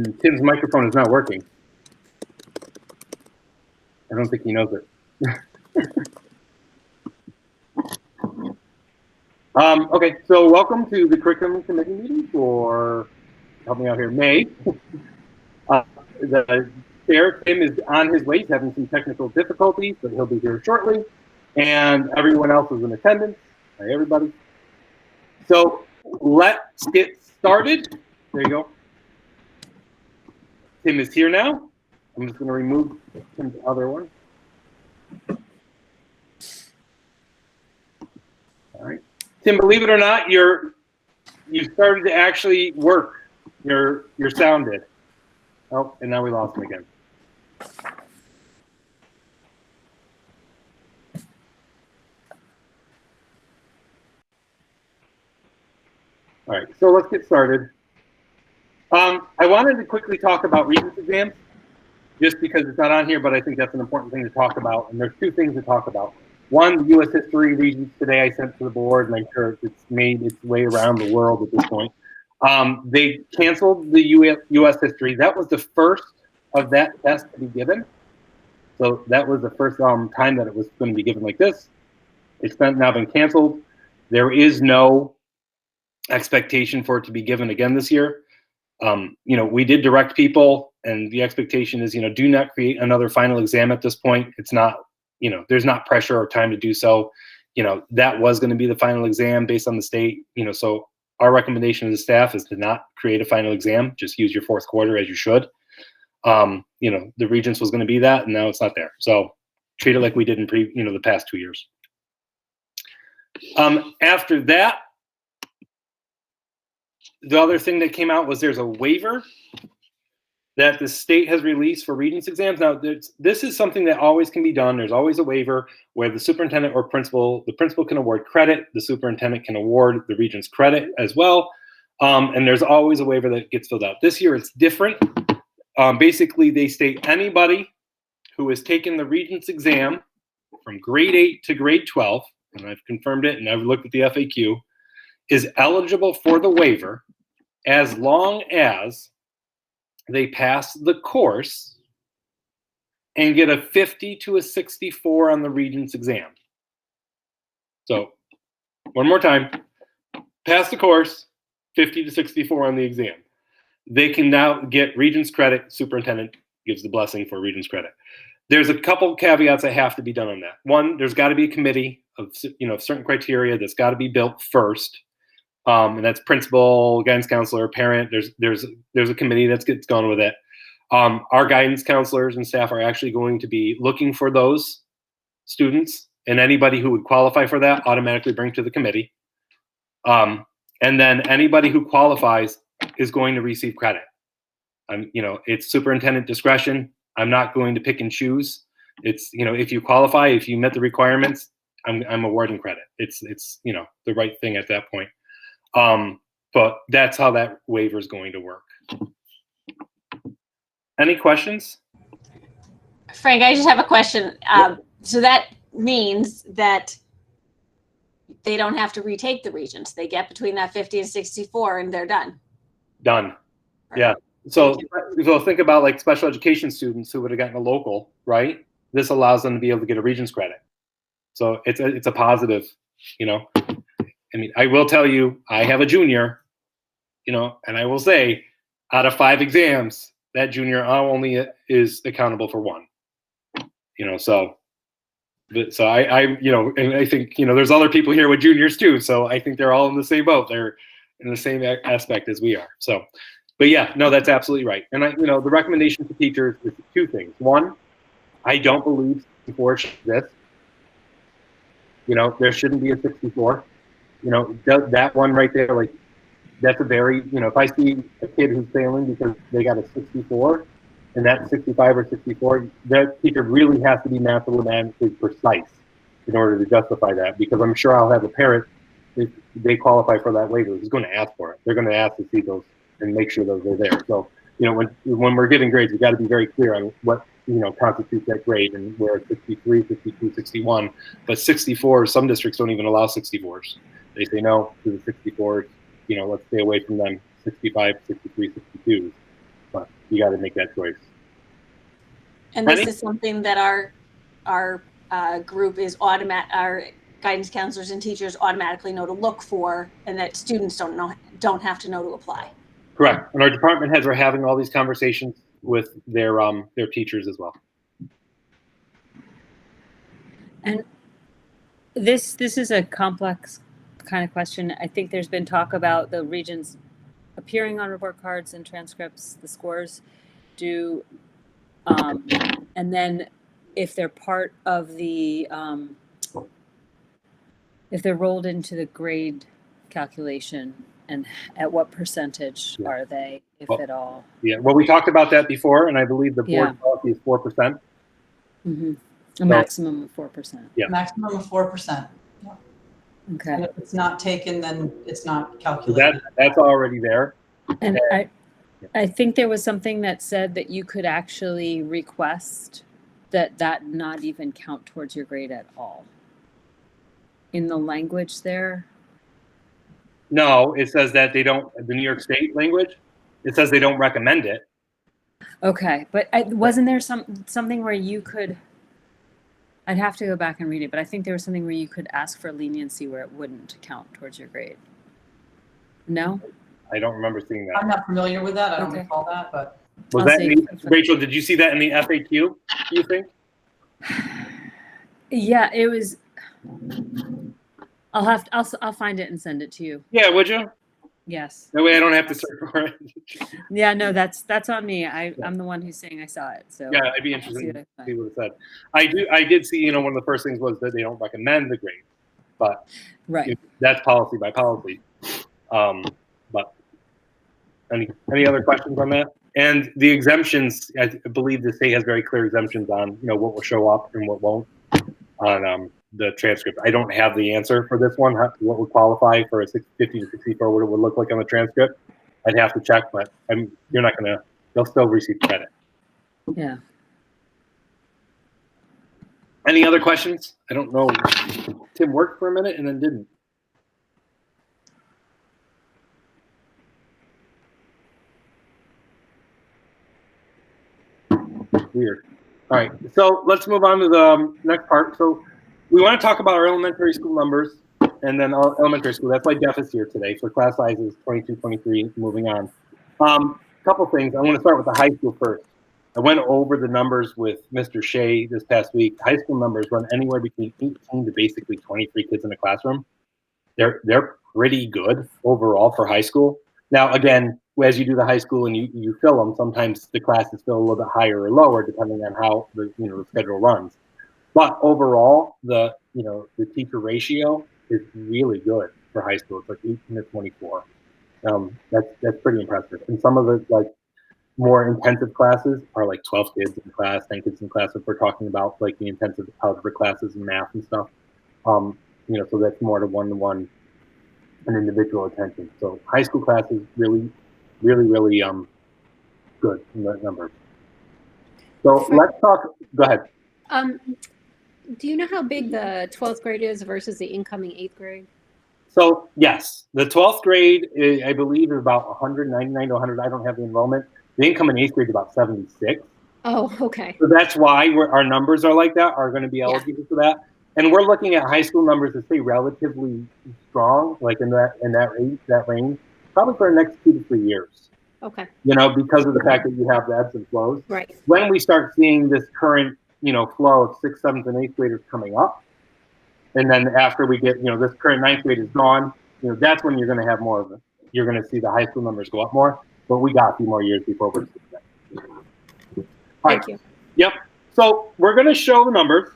Tim's microphone is not working. I don't think he knows it. Okay, so welcome to the curriculum committee meeting for, help me out here, May. The chair, Tim, is on his way. He's having some technical difficulties, but he'll be here shortly. And everyone else is in attendance. Hi, everybody. So let's get started. There you go. Tim is here now. I'm just going to remove Tim's other one. All right. Tim, believe it or not, you started to actually work. Your sound did. Oh, and now we lost him again. All right, so let's get started. I wanted to quickly talk about Regents exams, just because it's not on here, but I think that's an important thing to talk about. And there's two things to talk about. One, the U.S. history Regents today I sent to the board, and I'm sure it's made its way around the world at this point. They canceled the U.S. history. That was the first of that test to be given. So that was the first time that it was going to be given like this. It's now been canceled. There is no expectation for it to be given again this year. We did direct people, and the expectation is, do not create another final exam at this point. It's not, there's not pressure or time to do so. That was going to be the final exam based on the state, so our recommendation to the staff is to not create a final exam, just use your fourth quarter as you should. The Regents was going to be that, and now it's not there. So treat it like we did in the past 2 years. After that, the other thing that came out was there's a waiver that the state has released for Regents exams. Now, this is something that always can be done. There's always a waiver where the superintendent or the principal can award credit. The superintendent can award the Regents credit as well. And there's always a waiver that gets filled out. This year, it's different. Basically, they state anybody who has taken the Regents exam from grade 8 to grade 12, and I've confirmed it, and I've looked at the FAQ, is eligible for the waiver as long as they pass the course and get a 50 to a 64 on the Regents exam. So one more time, pass the course, 50 to 64 on the exam. They can now get Regents credit. Superintendent gives the blessing for Regents credit. There's a couple caveats that have to be done on that. One, there's got to be a committee of certain criteria that's got to be built first. And that's principal, guidance counselor, parent. There's a committee that gets going with it. Our guidance counselors and staff are actually going to be looking for those students, and anybody who would qualify for that automatically bring to the committee. And then anybody who qualifies is going to receive credit. It's superintendent discretion. I'm not going to pick and choose. It's, if you qualify, if you met the requirements, I'm awarding credit. It's the right thing at that point. But that's how that waiver is going to work. Any questions? Frank, I just have a question. So that means that they don't have to retake the Regents. They get between that 50 and 64 and they're done. Done. Yeah. So think about like special education students who would have gotten a local, right? This allows them to be able to get a Regents credit. So it's a positive, I mean, I will tell you, I have a junior, and I will say, out of 5 exams, that junior only is accountable for 1. So I and I think, there's other people here with juniors too. So I think they're all in the same boat. They're in the same aspect as we are. So, but yeah, no, that's absolutely right. And the recommendation to teachers is 2 things. One, I don't believe 64 should exist. There shouldn't be a 64. That one right there, like, that's a very, if I see a kid who's failing because they got a 64 and that's 65 or 64, that teacher really has to be mathematically precise in order to justify that, because I'm sure I'll have a parent, if they qualify for that waiver, who's going to ask for it. They're going to ask to see those and make sure those are there. So, when we're giving grades, we've got to be very clear on what, constitutes that grade, and where it's 63, 62, 61. But 64, some districts don't even allow 64s. They say no to the 64s, let's stay away from them, 65, 63, 62. but you got to make that choice. And this Penny? is something that our group is our guidance counselors and teachers automatically know to look for, and that students don't have to know to apply. Correct. And our department heads are having all these conversations with their teachers as well. And this is a complex kind of question. I think there's been talk about the regions appearing on report cards and transcripts, the scores do, and then if they're part of the, if they're rolled into the grade calculation, and at what percentage are they, if at all? Yeah, well, we talked about that before, and I believe the board policy is 4%. Mm-hmm. A maximum of 4%. Yeah, maximum of 4%. Yeah. Okay. And if it's not taken, then it's not calculated. So that's already there. And I think there was something that said that you could actually request that not even count towards your grade at all. In the language there? No, it says that they don't, the New York State language, it says they don't recommend it. Okay, but wasn't there something where you could, I'd have to go back and read it, but I think there was something where you could ask for leniency where it wouldn't count towards your grade. No? I don't remember seeing that. I'm not familiar with that. I don't recall that, but. Was that Rachel, did you see that in the FAQ, you think? Yeah, it was. I'll find it and send it to you. Yeah, would you? Yes. That way I don't have to search for it. Yeah, no, that's on me. I'm the one who's saying I saw it. So yeah, I'd be interested to see what it said. I did see, one of the first things was that they don't recommend the grade, but that's policy by policy. But any other questions on that? And the exemptions, I believe the state has very clear exemptions on what will show up and what won't on the transcript. I don't have the answer for this one. What would qualify for a 650 to 64? What it would look like on the transcript? I'd have to check, but you're not gonna. They'll still receive credit. Yeah. Any other questions? I don't know. Tim worked for a minute and then didn't. Weird. All right, so let's move on to the next part. So we want to talk about our elementary school numbers and then our elementary school. That's why Jeff is here today for class sizes 22, 23, moving on. Couple things. I want to start with the high school first. I went over the numbers with Mr. Shea this past week. High school numbers run anywhere between 18 to basically 23 kids in a classroom. They're pretty good overall for high school. Now, again, as you do the high school and you fill them, sometimes the classes fill a little bit higher or lower depending on how the schedule runs. But overall, the teacher ratio is really good for high school. It's like 18 to 24. That's pretty impressive. And some of the more intensive classes are like 12 kids in class, 10 kids in class. If we're talking about like the intensive algebra classes and math and stuff, so that's more to one-to-one and individual attention. So high school classes really good in that number. So let's talk. Go ahead. Do you know how big the 12th grade is versus the incoming 8th grade? So yes, the 12th grade, I believe, is about 199 to 100. I don't have the enrollment. The incoming 8th grade is about 76. Oh, okay. So that's why our numbers are like that, are going to be eligible for that. And we're looking at high school numbers that stay relatively strong, like in that range, probably for the next 2 to 3 years. Okay. Because of the fact that you have the ebbs and flows. Right. When we start seeing this current, flow of 6th, 7th, and 8th graders coming up, and then after we get, this current 9th grade is gone, that's when you're going to have more of it. You're going to see the high school numbers go up more, but we got a few more years before we're seeing that. Thank you. Yep. So we're going to show the numbers.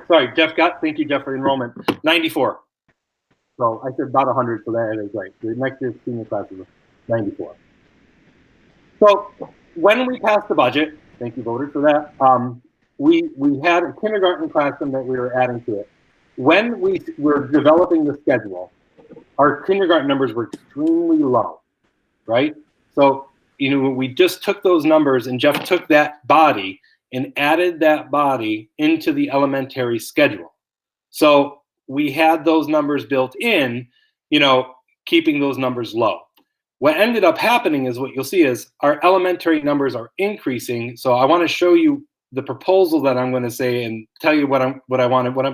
Sorry, thank you, Jeff, for enrollment. 94. So I said about 100, so that is right. The next year's senior class is 94. So when we passed the budget, thank you, voters, for that, we had a kindergarten classroom that we were adding to it. When we were developing the schedule, our kindergarten numbers were extremely low, right? So, we just took those numbers and Jeff took that body and added that body into the elementary schedule. So we had those numbers built in, keeping those numbers low. What ended up happening is what you'll see is our elementary numbers are increasing. So I want to show you the proposal that I'm going to say and tell you what I'm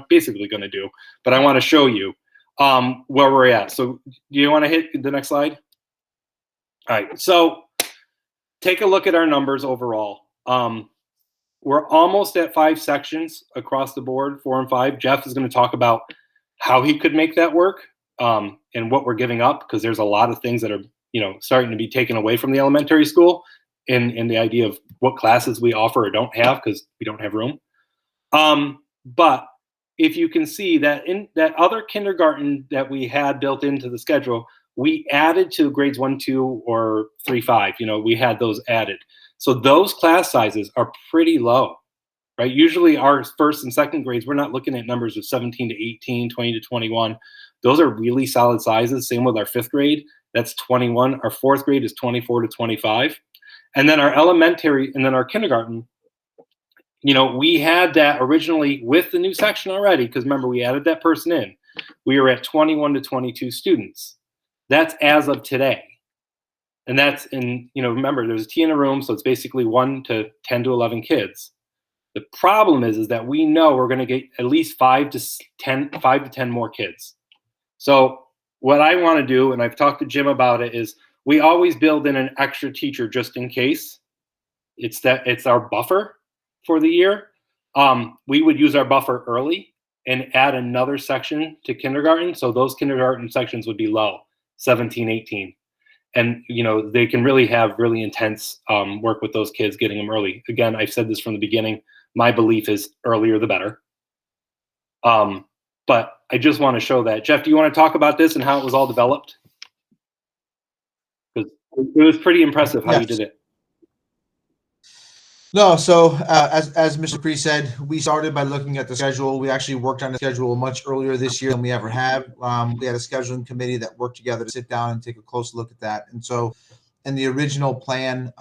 basically going to do. But I want to show you where we're at. So do you want to hit the next slide? All right. So take a look at our numbers overall. We're almost at 5 sections across the board, 4 and 5. Jeff is going to talk about how he could make that work and what we're giving up, because there's a lot of things that are starting to be taken away from the elementary school in the idea of what classes we offer or don't have because we don't have room. But if you can see that in that other kindergarten that we had built into the schedule, we added to grades 1, 2, or 3, 5. We had those added. So those class sizes are pretty low, right? Usually our first and second grades, we're not looking at numbers of 17 to 18, 20 to 21. Those are really solid sizes. Same with our 5th grade. That's 21. Our 4th grade is 24 to 25. And then our elementary and then our kindergarten, we had that originally with the new section already, because remember, we added that person in. We were at 21 to 22 students. That's as of today. And that's remember, there's a T in a room, so it's basically 1 to 10 to 11 kids. The problem is that we know we're going to get at least 5 to 10 more kids. So what I want to do, and I've talked to Jim about it, is we always build in an extra teacher just in case. It's our buffer for the year. We would use our buffer early and add another section to kindergarten. So those kindergarten sections would be low, 17, 18. And, they can really have really intense work with those kids, getting them early. Again, I've said this from the beginning. My belief is earlier the better. But I just want to show that. Jeff, do you want to talk about this and how it was all developed? Because it was pretty impressive how you did it. No, so as Mr. Cree said, we started by looking at the schedule. We actually worked on the schedule much earlier this year than we ever have. We had a scheduling committee that worked together to sit down and take a close look at that. And so in the original plan,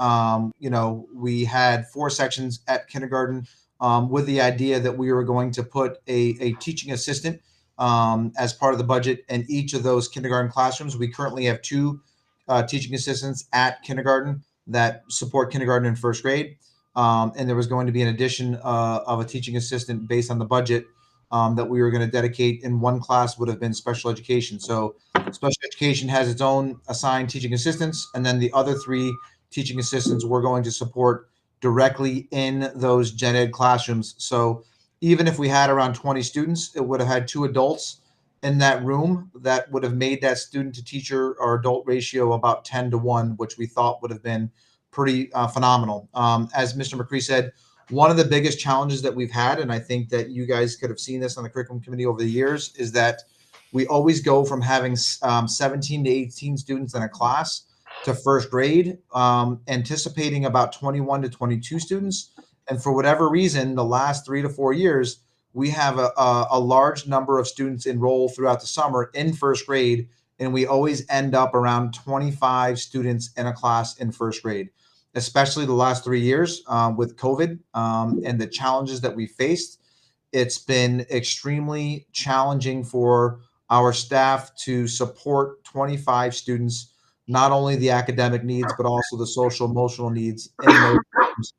we had 4 sections at kindergarten with the idea that we were going to put a teaching assistant as part of the budget in each of those kindergarten classrooms. We currently have 2 teaching assistants at kindergarten that support kindergarten and 1st grade. And there was going to be an addition of a teaching assistant based on the budget that we were going to dedicate in one class would have been special education. So special education has its own assigned teaching assistants, and then the other 3 teaching assistants were going to support directly in those gen ed classrooms. So even if we had around 20 students, it would have had 2 adults in that room. That would have made that student to teacher or adult ratio about 10 to 1, which we thought would have been pretty phenomenal. As Mr. McCree said, one of the biggest challenges that we've had, and I think that you guys could have seen this on the curriculum committee over the years, is that we always go from having 17 to 18 students in a class to 1st grade, anticipating about 21 to 22 students. And for whatever reason, the last 3 to 4 years, we have a large number of students enroll throughout the summer in 1st grade, and we always end up around 25 students in a class in 1st grade, especially the last 3 years with COVID and the challenges that we faced. It's been extremely challenging for our staff to support 25 students, not only the academic needs, but also the social emotional needs in those rooms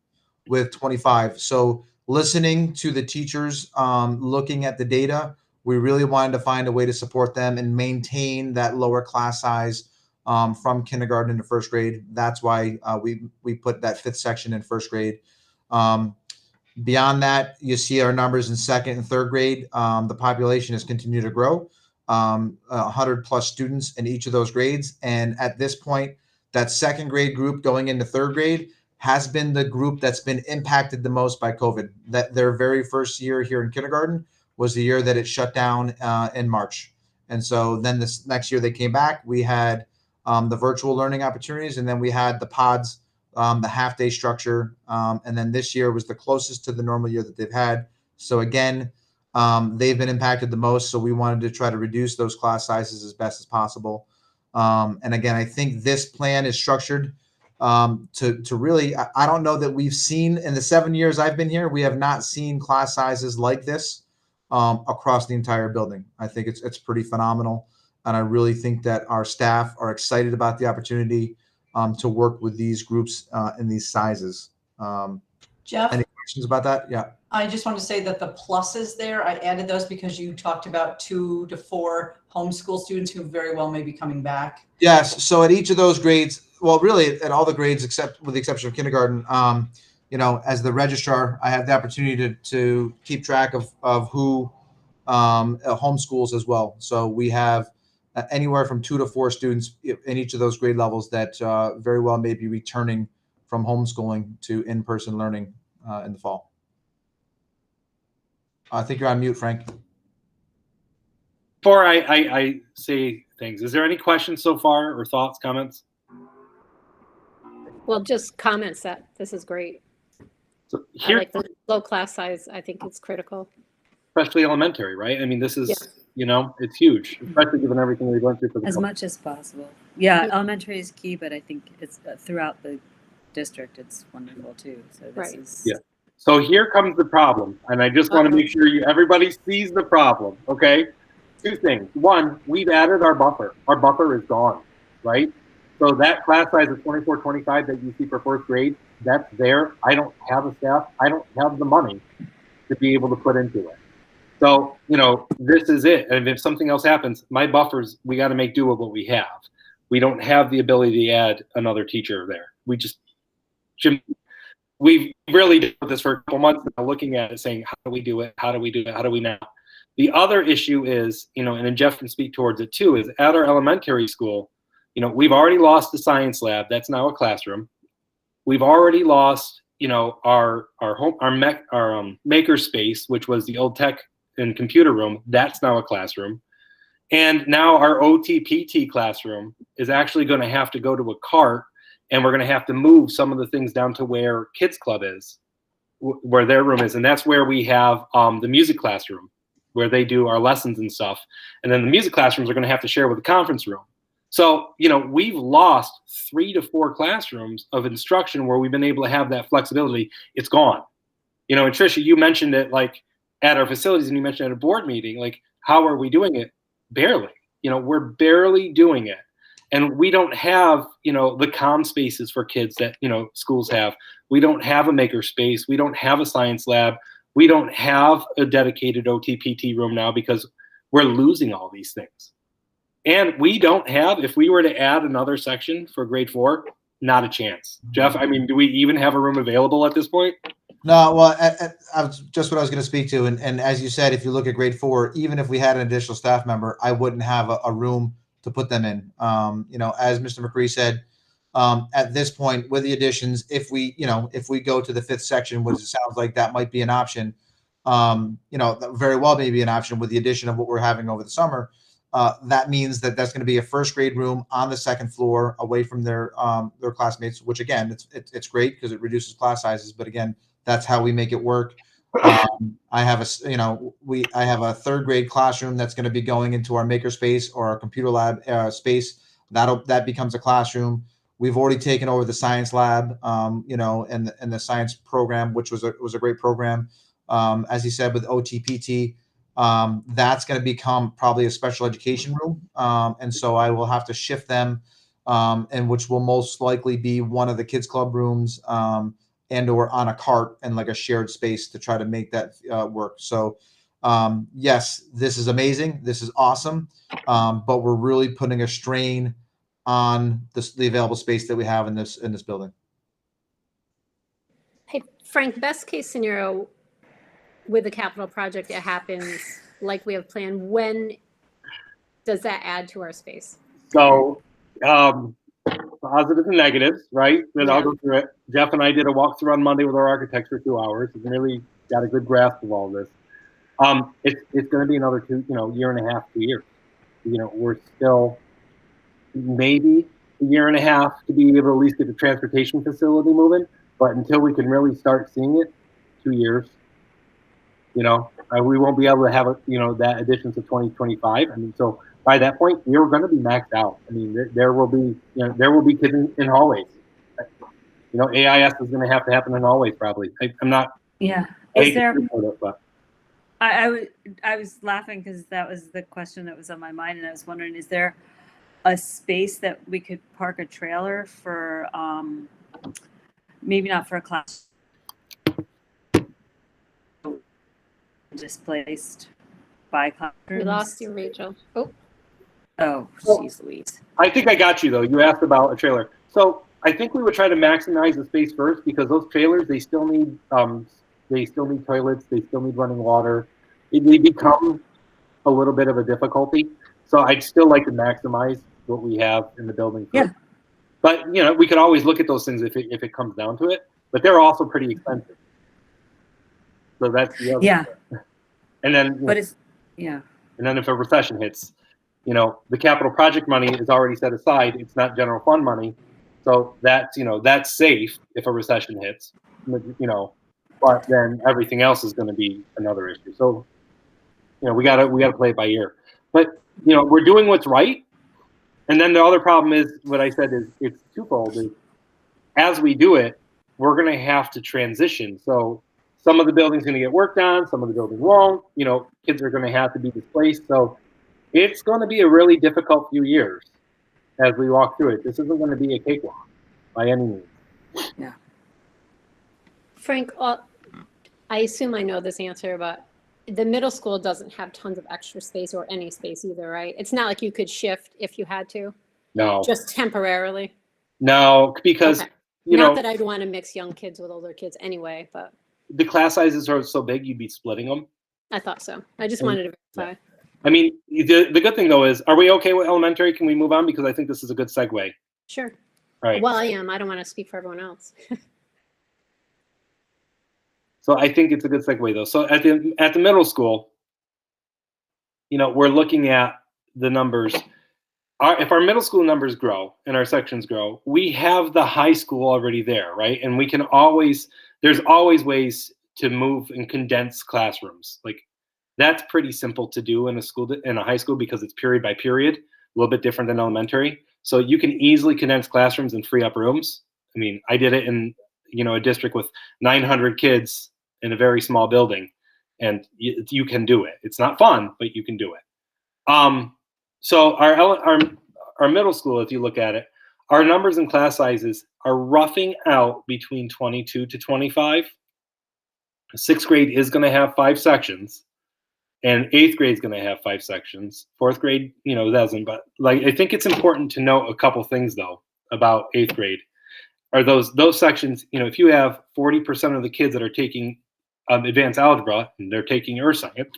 with 25. So listening to the teachers, looking at the data, we really wanted to find a way to support them and maintain that lower class size from kindergarten into 1st grade. That's why we put that 5th section in 1st grade. Beyond that, you see our numbers in 2nd and 3rd grade. The population has continued to grow, 100 plus students in each of those grades. And at this point, that 2nd grade group going into 3rd grade has been the group that's been impacted the most by COVID. That their very first year here in kindergarten was the year that it shut down in March. And so then this next year they came back. We had the virtual learning opportunities, and then we had the pods, the half-day structure. And then this year was the closest to the normal year that they've had. So again, they've been impacted the most. So we wanted to try to reduce those class sizes as best as possible. And again, I think this plan is structured to really, I don't know that we've seen in the 7 years I've been here, we have not seen class sizes like this across the entire building. I think it's pretty phenomenal. And I really think that our staff are excited about the opportunity to work with these groups in these sizes. Jeff, Any questions about that? Yeah. I just want to say that the pluses there, I added those because you talked about 2 to 4 homeschool students who very well may be coming back. Yes. So at each of those grades, well, really at all the grades except with the exception of kindergarten, as the registrar, I have the opportunity to keep track of who homeschools as well. So we have anywhere from 2 to 4 students in each of those grade levels that very well may be returning from homeschooling to in-person learning in the fall. I think you're on mute, Frank. Before I say things, is there any questions so far or thoughts, comments? Well, just comments that this is great. So I here, like the low class size. I think it's critical. especially elementary, right? I mean, this is, Yeah. it's huge, especially given everything we've gone through for the As couple- much as possible. Yeah, elementary is key, but I think it's throughout the district, it's wonderful too. So this Right. is Yeah. So here comes the problem, and I just want to make sure everybody sees the problem, okay? 2 things. 1, we've added our buffer. Our buffer is gone, right? So that class size of 24, 25 that you see for 4th grade, that's there. I don't have a staff. I don't have the money to be able to put into it. So, this is it. And if something else happens, my buffers, we got to make do with what we have. We don't have the ability to add another teacher there. We've really done this for a couple months now, looking at it, saying, how do we do it? How do we do it? How do we not? The other issue is, and then Jeff can speak towards it too, is at our elementary school, we've already lost the science lab. That's now a classroom. We've already lost, our maker space, which was the old tech and computer room. That's now a classroom. And now our OTPT classroom is actually going to have to go to a cart, and we're going to have to move some of the things down to where Kids Club is, where their room is. And that's where we have the music classroom, where they do our lessons and stuff. And then the music classrooms are going to have to share with the conference room. So, we've lost 3 to 4 classrooms of instruction where we've been able to have that flexibility. It's gone. And Tricia, you mentioned it like at our facilities, and you mentioned at a board meeting, like, how are we doing it? Barely. We're barely doing it. And we don't have, the comm spaces for kids that, schools have. We don't have a maker space. We don't have a science lab. We don't have a dedicated OTPT room now because we're losing all these things. And we don't have, if we were to add another section for grade 4, not a chance. Jeff, I mean, do we even have a room available at this point? No, well, I was just what I was going to speak to. And as you said, if you look at grade 4, even if we had an additional staff member, I wouldn't have a room to put them in. As Mr. McCree said, at this point with the additions, if we go to the 5th section, which it sounds like that might be an option, very well maybe an option with the addition of what we're having over the summer. That means that that's going to be a 1st grade room on the 2nd floor away from their classmates, which again, it's great because it reduces class sizes. But again, that's how we make it work. I have a 3rd grade classroom that's going to be going into our maker space or our computer lab space. That becomes a classroom. We've already taken over the science lab, and the science program, which was a great program. As he said, with OTPT, that's going to become probably a special education room. And so I will have to shift them, and which will most likely be one of the kids club rooms, and or on a cart and like a shared space to try to make that work. So yes, this is amazing. This is awesome. But we're really putting a strain on the available space that we have in this building. Hey, Frank, best case scenario with the capital project, it happens like we have planned. When does that add to our space? So, positives and negatives, right? Then I'll go through it. Jeff and I did a walkthrough on Monday with our architects for 2 hours. We really got a good grasp of all this. It's going to be another 2 year and a half, 2 years. We're still maybe a year and a half to be able to at least get the transportation facility moving. But until we can really start seeing it, 2 years. We won't be able to have that addition to 2025. I mean, so by that point, we're going to be maxed out. I mean, there will be kids in hallways. AIS is going to have to happen in hallways probably. I'm not. Yeah. I Is hate to there? report it, but I was laughing because that was the question that was on my mind, and I was wondering, is there a space that we could park a trailer for, maybe not for a class, displaced by classrooms? We lost you, Rachel. Oh, Oh, jeez Louise. I think I got you though. You asked about a trailer. So I think we would try to maximize the space first because those trailers, they still need toilets, they still need running water. They become a little bit of a difficulty. So I'd still like to maximize what we have in the building first. Yeah. But we could always look at those things if it comes down to it. But they're also pretty expensive. So that's the other. Yeah. And then But it's, yeah. and then if a recession hits, the capital project money is already set aside. It's not general fund money. So that's, that's safe if a recession hits, but then everything else is going to be another issue. So, we gotta play it by ear, but, we're doing what's right. And then the other problem is what I said is it's twofold. Is as we do it, we're going to have to transition. So some of the building's going to get worked on, some of the building won't, kids are going to have to be displaced. So it's going to be a really difficult few years as we walk through it. This isn't going to be a cakewalk by any means. Yeah. Frank, I assume I know this answer, but the middle school doesn't have tons of extra space or any space either, right? It's not like you could shift if you had to, No, just temporarily. no, because, Okay. Not that I'd want to mix young kids with older kids anyway, but the class sizes are so big, you'd be splitting them. I thought so. I just wanted to verify. I mean, the good thing though is, are we okay with elementary? Can we move on? Because I think this is a good segue. Sure. Right. Well, I am. I don't want to speak for everyone else. So I think it's a good segue though. So at the middle school, we're looking at the numbers. If our middle school numbers grow and our sections grow, we have the high school already there, right? And we can there's always ways to move and condense classrooms. Like that's pretty simple to do in a high school because it's period by period, a little bit different than elementary. So you can easily condense classrooms and free up rooms. I mean, I did it in a district with 900 kids in a very small building, and you can do it. It's not fun, but you can do it. So our middle school, if you look at it, our numbers and class sizes are roughing out between 22 to 25. Sixth grade is going to have 5 sections, and eighth grade is going to have 5 sections. Fourth grade, doesn't. But I think it's important to note a couple things though about eighth grade. Are those sections? If you have 40% of the kids that are taking advanced algebra and they're taking earth science,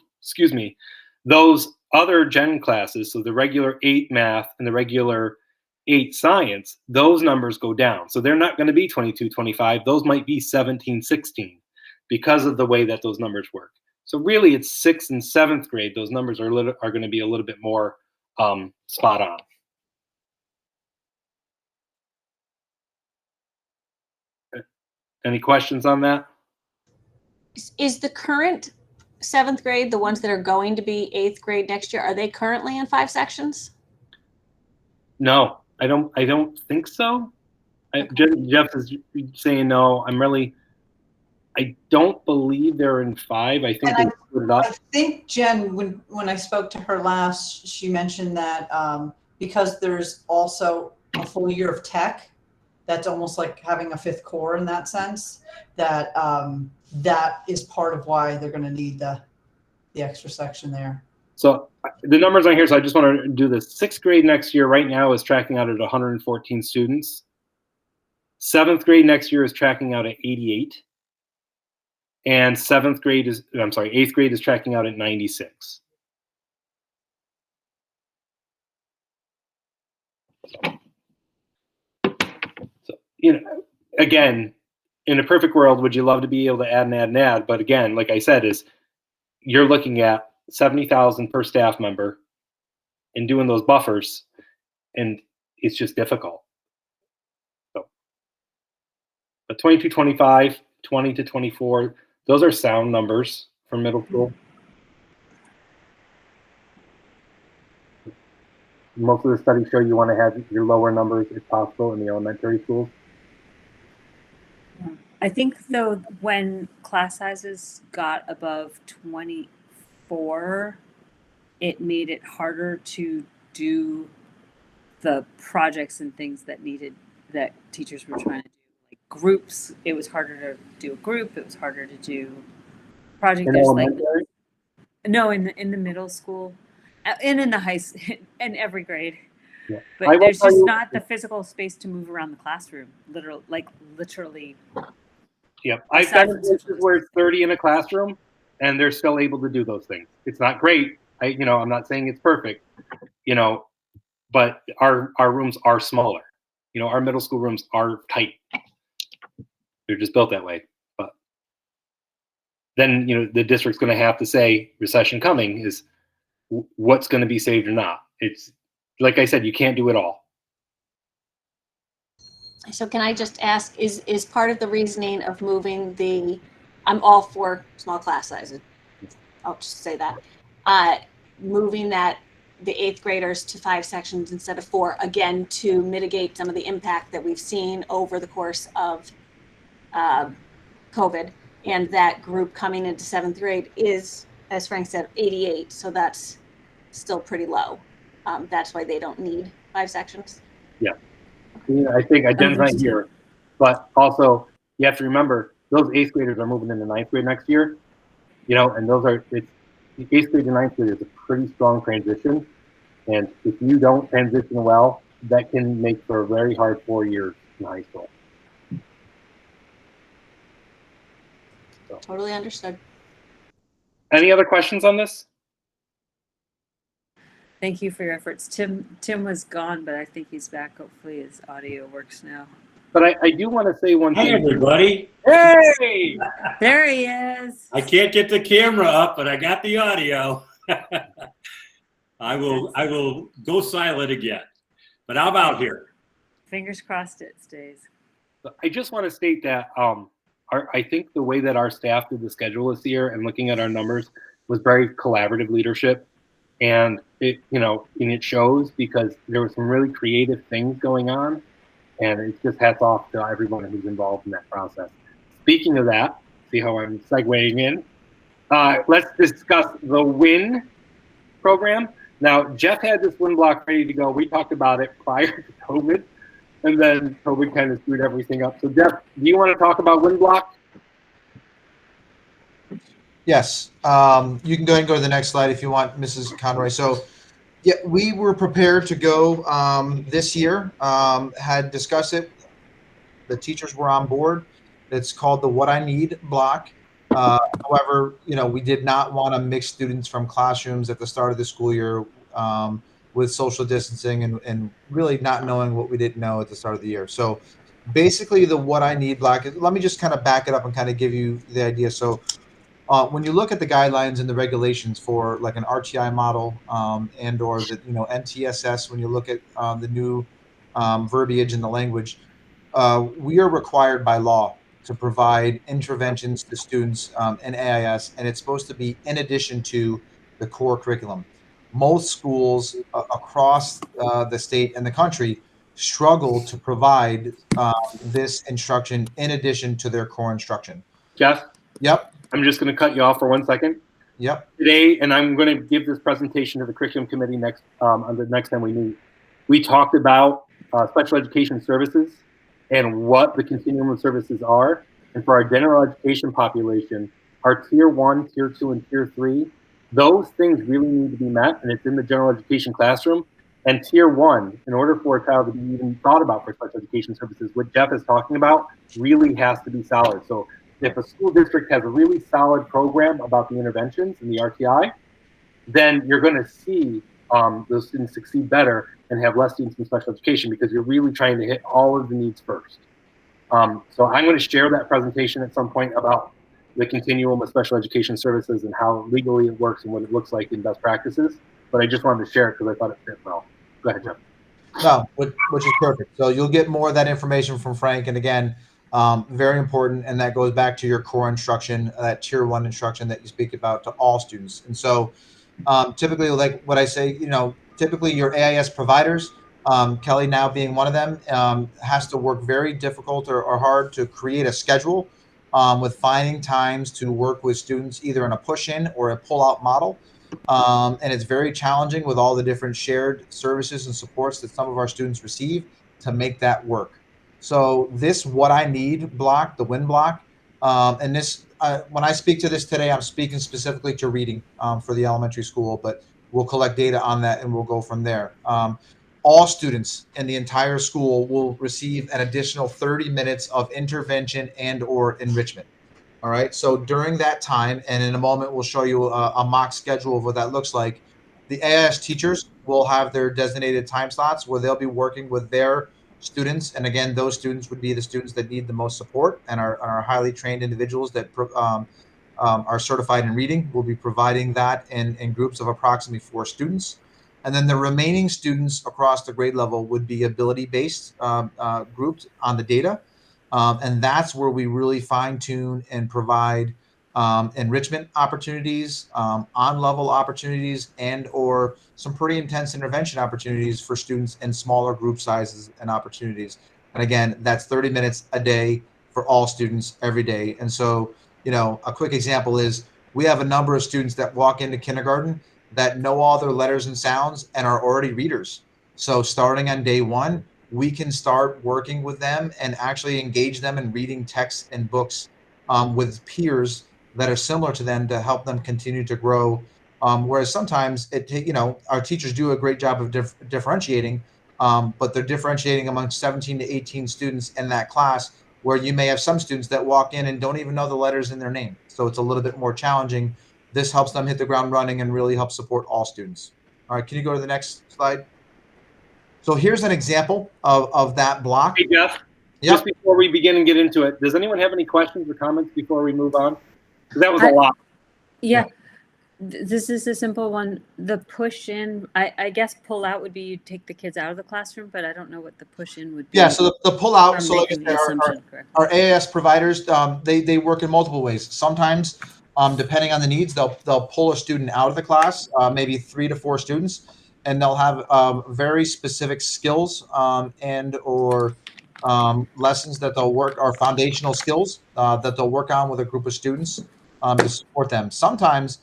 those other gen classes, so the regular 8 math and the regular 8 science, those numbers go down. So they're not going to be 22, 25. Those might be 17, 16 because of the way that those numbers work. So really it's 6th and 7th grade. Those numbers are going to be a little bit more spot on. Any questions on that? Is the current 7th grade, the ones that are going to be 8th grade next year, are they currently in 5 sections? No, I don't think so. Jeff is saying no. I don't believe they're in 5. I think they split it up. I think Jen, when I spoke to her last, she mentioned that because there's also a full year of tech, that's almost like having a 5th core in that sense, that that is part of why they're going to need the extra section there. So the numbers on here, so I just want to do this. 6th grade next year right now is tracking out at 114 students. 7th grade next year is tracking out at 88. And 8th grade is tracking out at 96. So, again, in a perfect world, would you love to be able to add and add and add? But again, like I said, you're looking at 70,000 per staff member and doing those buffers, and it's just difficult. So, but 22, 25, 20 to 24, those are sound numbers for middle school. Most of the studies show you want to have your lower numbers if possible in the elementary schools. I think though when class sizes got above 25, before, it made it harder to do the projects and things that teachers were trying to do. Like groups, it was harder to do a group. It was harder to do project. In There's like elementary? no in the middle school, and in the in every grade. Yeah. But I will there's tell just you- not the physical space to move around the classroom. Literally. Yep. I've Aside been in from social places where it's 30 in a classroom and they're still able to do those things. It's not great. I'm not saying it's perfect, but our rooms are smaller. Our middle school rooms are tight. They're just built that way. But then, the district's going to have to say recession coming is what's going to be saved or not. It's like I said, you can't do it all. So can I just ask, is part of the reasoning of moving I'm all for small class sizes. I'll just say that. Moving the 8th graders to 5 sections instead of 4, again, to mitigate some of the impact that we've seen over the course of COVID, and that group coming into 7th grade is, as Frank said, 88. So that's still pretty low. That's why they don't need 5 sections. Yeah. I think Jen's not here, but also you have to remember those 8th graders are moving into 9th grade next year, and it's the 8th grade to 9th grade is a pretty strong transition. And if you don't transition well, that can make for a very hard 4 years in high school. So. Totally understood. Any other questions on this? Thank you for your efforts. Tim was gone, but I think he's back. Hopefully his audio works now. But I do want to say one thing. Hey, everybody. Hey! There he is. I can't get the camera up, but I got the audio. I will go silent again, but I'm out here. Fingers crossed it stays. I just want to state that I think the way that our staff did the schedule this year and looking at our numbers was very collaborative leadership. And it shows because there were some really creative things going on. And it's just hats off to everyone who's involved in that process. Speaking of that, see how I'm segueing in? Let's discuss the WIN program. Now, Jeff had this WIN block ready to go. We talked about it prior to COVID, and then COVID kind of screwed everything up. So, Jeff, do you want to talk about WIN block? Yes. You can go ahead and go to the next slide if you want, Mrs. Conroy. So, yeah, we were prepared to go this year, had discussed it. The teachers were on board. It's called the What I Need block. However, we did not want to mix students from classrooms at the start of the school year with social distancing and really not knowing what we didn't know at the start of the year. So basically the What I Need block, let me just kind of back it up and kind of give you the idea. So when you look at the guidelines and the regulations for like an RTI model and or the NTSS, when you look at the new verbiage in the language, we are required by law to provide interventions to students in AIS, and it's supposed to be in addition to the core curriculum. Most schools across the state and the country struggle to provide this instruction in addition to their core instruction. Jeff? Yep. I'm just going to cut you off for 1 second. Yep. Today, and I'm going to give this presentation to the curriculum committee next on the next time we meet. We talked about special education services and what the continuum of services are. And for our general education population, our tier 1, tier 2, and tier 3, those things really need to be met, and it's in the general education classroom. And tier 1, in order for a child to be even thought about for special education services, what Jeff is talking about really has to be solid. So if a school district has a really solid program about the interventions in the RTI, then you're going to see those students succeed better and have less students in special education because you're really trying to hit all of the needs first. So I'm going to share that presentation at some point about the continuum of special education services and how legally it works and what it looks like in best practices. But I just wanted to share it because I thought it fit well. Go ahead, Jeff. No, which is perfect. So you'll get more of that information from Frank. And again, very important. And that goes back to your core instruction, that tier 1 instruction that you speak about to all students. And so typically, like what I say, typically your AIS providers, Kelly now being one of them, has to work very difficult or hard to create a schedule with finding times to work with students either in a push-in or a pull-out model. And it's very challenging with all the different shared services and supports that some of our students receive to make that work. So this what I need block, the win block, and this when I speak to this today, I'm speaking specifically to reading for the elementary school, but we'll collect data on that and we'll go from there. All students in the entire school will receive an additional 30 minutes of intervention and or enrichment. All right. So during that time, and in a moment, we'll show you a mock schedule of what that looks like. The AIS teachers will have their designated time slots where they'll be working with their students. And again, those students would be the students that need the most support and are highly trained individuals that are certified in reading. We'll be providing that in groups of approximately 4 students. And then the remaining students across the grade level would be ability-based grouped on the data. And that's where we really fine tune and provide enrichment opportunities, on-level opportunities, and or some pretty intense intervention opportunities for students in smaller group sizes and opportunities. And again, that's 30 minutes a day for all students every day. And so, a quick example is we have a number of students that walk into kindergarten that know all their letters and sounds and are already readers. So starting on day 1, we can start working with them and actually engage them in reading texts and books with peers that are similar to them to help them continue to grow. Whereas sometimes our teachers do a great job of differentiating, but they're differentiating among 17 to 18 students in that class, where you may have some students that walk in and don't even know the letters in their name. So it's a little bit more challenging. This helps them hit the ground running and really helps support all students. All right, can you go to the next slide? So here's an example of that block. Hey, Jeff, just before we begin and get into it, does anyone have any questions or comments before we move on? Because that was a lot. Yeah. This is a simple one. The push in, I guess pull out would be you take the kids out of the classroom, but I don't know what the push in would be. Yeah, so the pull out, I'm so like I making the said, assumption, correct? our AIS providers, they work in multiple ways. Sometimes, depending on the needs, they'll pull a student out of the class, maybe 3 to 4 students, and they'll have very specific skills and or lessons that they'll work, or foundational skills that they'll work on with a group of students to support them. Sometimes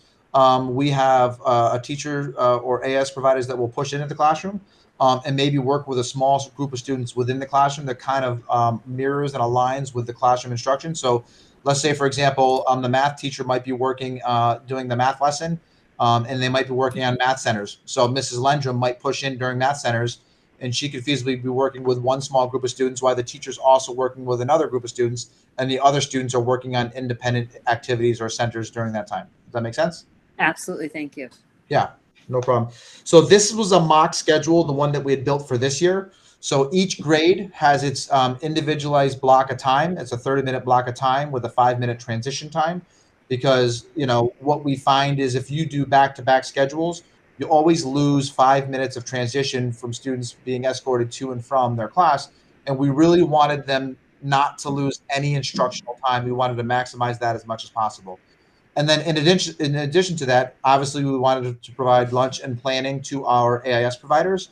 we have a teacher or AS providers that will push into the classroom and maybe work with a small group of students within the classroom that kind of mirrors and aligns with the classroom instruction. So let's say, for example, the math teacher might be working, doing the math lesson, and they might be working on math centers. So Mrs. Lendrum might push in during math centers, and she could feasibly be working with one small group of students while the teacher's also working with another group of students, and the other students are working on independent activities or centers during that time. Does that make sense? Absolutely. Thank you. Yeah, no problem. So this was a mock schedule, the one that we had built for this year. So each grade has its individualized block of time. It's a 30-minute block of time with a 5-minute transition time, because what we find is if you do back-to-back schedules, you always lose 5 minutes of transition from students being escorted to and from their class. And we really wanted them not to lose any instructional time. We wanted to maximize that as much as possible. And then in addition to that, obviously we wanted to provide lunch and planning to our AIS providers.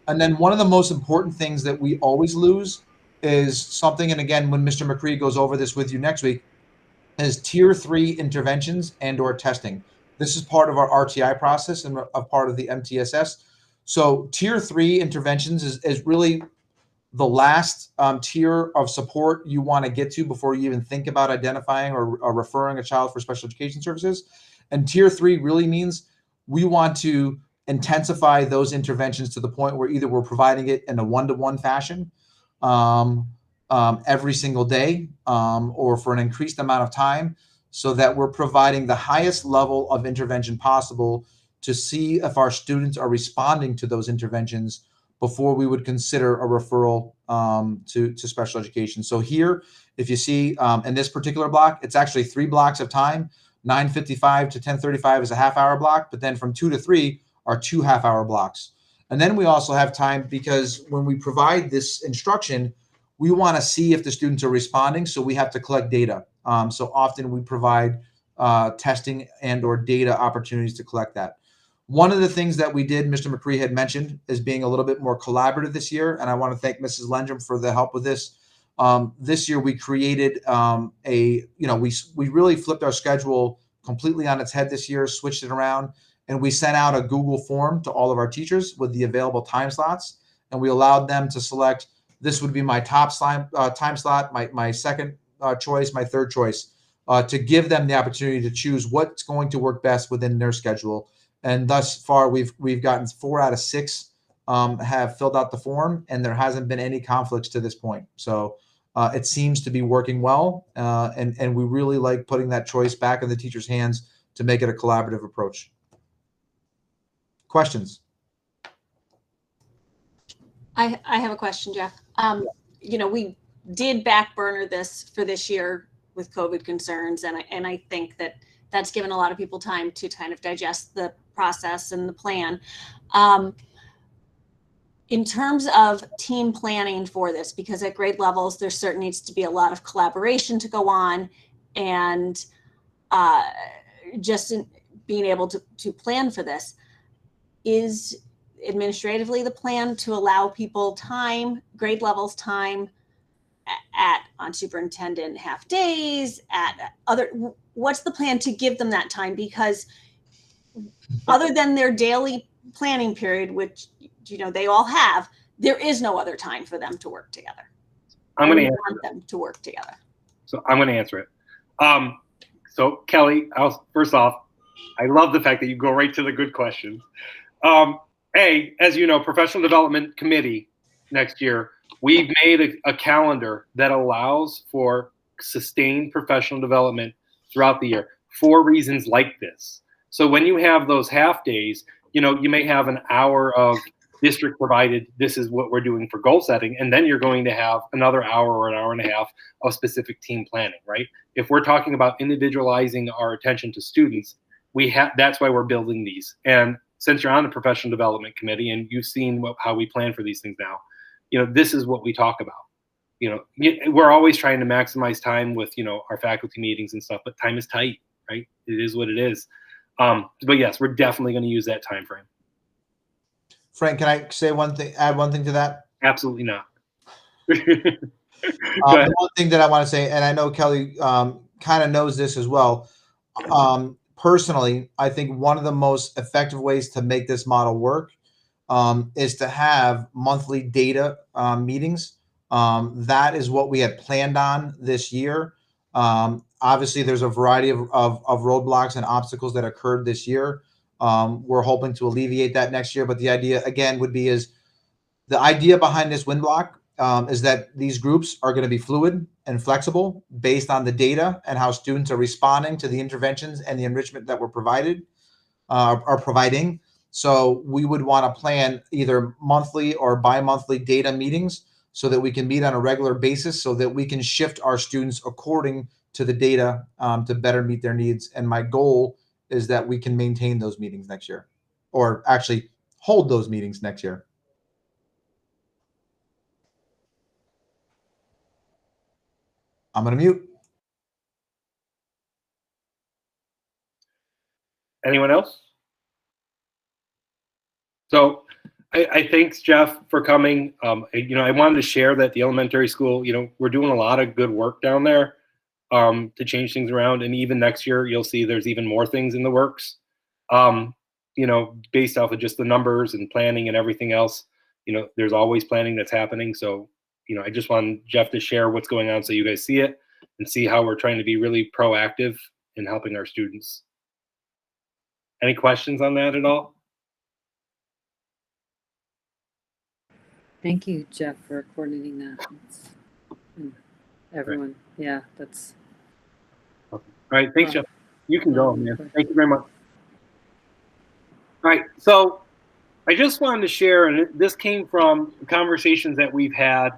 And then one of the most important things that we always lose is something, and again, when Mr. McCree goes over this with you next week, is tier 3 interventions and or testing. This is part of our RTI process and a part of the MTSS. So tier 3 interventions is really the last tier of support you want to get to before you even think about identifying or referring a child for special education services. And tier 3 really means we want to intensify those interventions to the point where either we're providing it in a one-to-one fashion every single day or for an increased amount of time, so that we're providing the highest level of intervention possible to see if our students are responding to those interventions before we would consider a referral to special education. So here, if you see in this particular block, it's actually 3 blocks of time. 9:55 to 10:35 is a half-hour block, but then from 2 to 3 are 2 half-hour blocks. And then we also have time, because when we provide this instruction, we want to see if the students are responding, so we have to collect data. So often we provide testing and or data opportunities to collect that. One of the things that we did, Mr. McCree had mentioned, is being a little bit more collaborative this year, and I want to thank Mrs. Lendrum for the help with this. This year we created we really flipped our schedule completely on its head this year, switched it around, and we sent out a Google form to all of our teachers with the available time slots, and we allowed them to select, this would be my top time slot, my second choice, my third choice, to give them the opportunity to choose what's going to work best within their schedule. And thus far, we've gotten 4 out of 6 have filled out the form, and there hasn't been any conflicts to this point. So it seems to be working well, and we really like putting that choice back in the teacher's hands to make it a collaborative approach. Questions? I have a question, Jeff. We did back burner this for this year with COVID concerns, and I think that that's given a lot of people time to kind of digest the process and the plan. In terms of team planning for this, because at grade levels, there certainly needs to be a lot of collaboration to go on, and just in being able to plan for this, is administratively the plan to allow people time, grade levels time on superintendent half days, at other, what's the plan to give them that time? Because other than their daily planning period, which they all have, there is no other time for them to work together. I'm going to want them to work together. So I'm going to answer it. So Kelly, first off, I love the fact that you go right to the good questions. As you know, Professional Development Committee next year, we've made a calendar that allows for sustained professional development throughout the year for reasons like this. So when you have those half days, you may have an hour of district provided, this is what we're doing for goal setting, and then you're going to have another hour or an hour and a half of specific team planning, right? If we're talking about individualizing our attention to students, that's why we're building these. And since you're on the Professional Development Committee and you've seen how we plan for these things now, this is what we talk about. We're always trying to maximize time with, our faculty meetings and stuff, but time is tight, right? It is what it is. But yes, we're definitely going to use that time frame. Frank, can I add one thing to that? Absolutely not. The one thing that I want to say, and I know Kelly kind of knows this as well. Personally, I think one of the most effective ways to make this model work is to have monthly data meetings. That is what we had planned on this year. Obviously, there's a variety of roadblocks and obstacles that occurred this year. We're hoping to alleviate that next year. But the idea, again, the idea behind this win block is that these groups are going to be fluid and flexible based on the data and how students are responding to the interventions and the enrichment that we're providing. So we would want to plan either monthly or bi-monthly data meetings so that we can meet on a regular basis so that we can shift our students according to the data to better meet their needs. And my goal is that we can maintain those meetings next year, or actually hold those meetings next year. I'm going to mute. Anyone else? So I thanks Jeff for coming. I wanted to share that the elementary school, we're doing a lot of good work down there to change things around. And even next year, you'll see there's even more things in the works, based off of just the numbers and planning and everything else. There's always planning that's happening. So, I just wanted Jeff to share what's going on so you guys see it and see how we're trying to be really proactive in helping our students. Any questions on that at all? Thank you, Jeff, for coordinating that. Everyone, yeah, that's. Okay. All right, thanks, Jeff. You can go, man. Thank you very much. All right, so I just wanted to share, and this came from conversations that we've had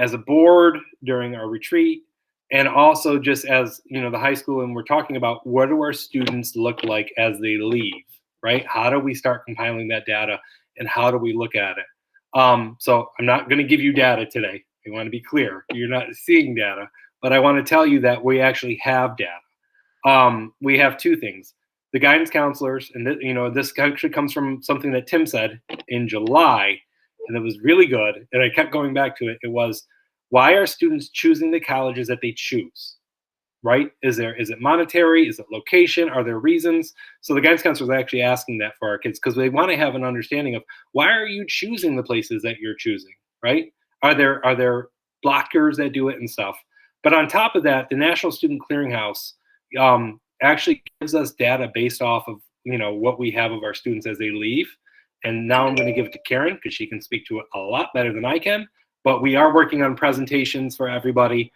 as a board during our retreat, and also just as the high school, and we're talking about what do our students look like as they leave, right? How do we start compiling that data, and how do we look at it? So I'm not going to give you data today. I want to be clear. You're not seeing data, but I want to tell you that we actually have data. We have two things. The guidance counselors, and this actually comes from something that Tim said in July, and it was really good. And I kept going back to it. It was, why are students choosing the colleges that they choose? Right? Is it monetary? Is it location? Are there reasons? So the guidance counselor is actually asking that for our kids because they want to have an understanding of why are you choosing the places that you're choosing, right? Are there blockers that do it and stuff? But on top of that, the National Student Clearinghouse actually gives us data based off of what we have of our students as they leave. And now I'm going to give it to Karen because she can speak to it a lot better than I can. But we are working on presentations for everybody.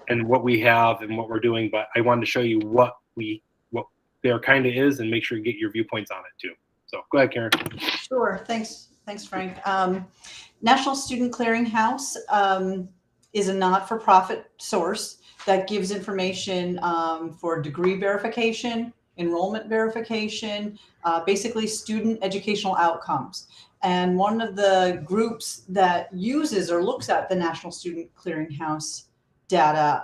And what we have and what we're doing, but I wanted to show you what there kind of is and make sure you get your viewpoints on it too. So go ahead, Karen. Sure. Thanks, Frank. National Student Clearinghouse is a not-for-profit source that gives information for degree verification, enrollment verification, basically student educational outcomes. And one of the groups that uses or looks at the National Student Clearinghouse data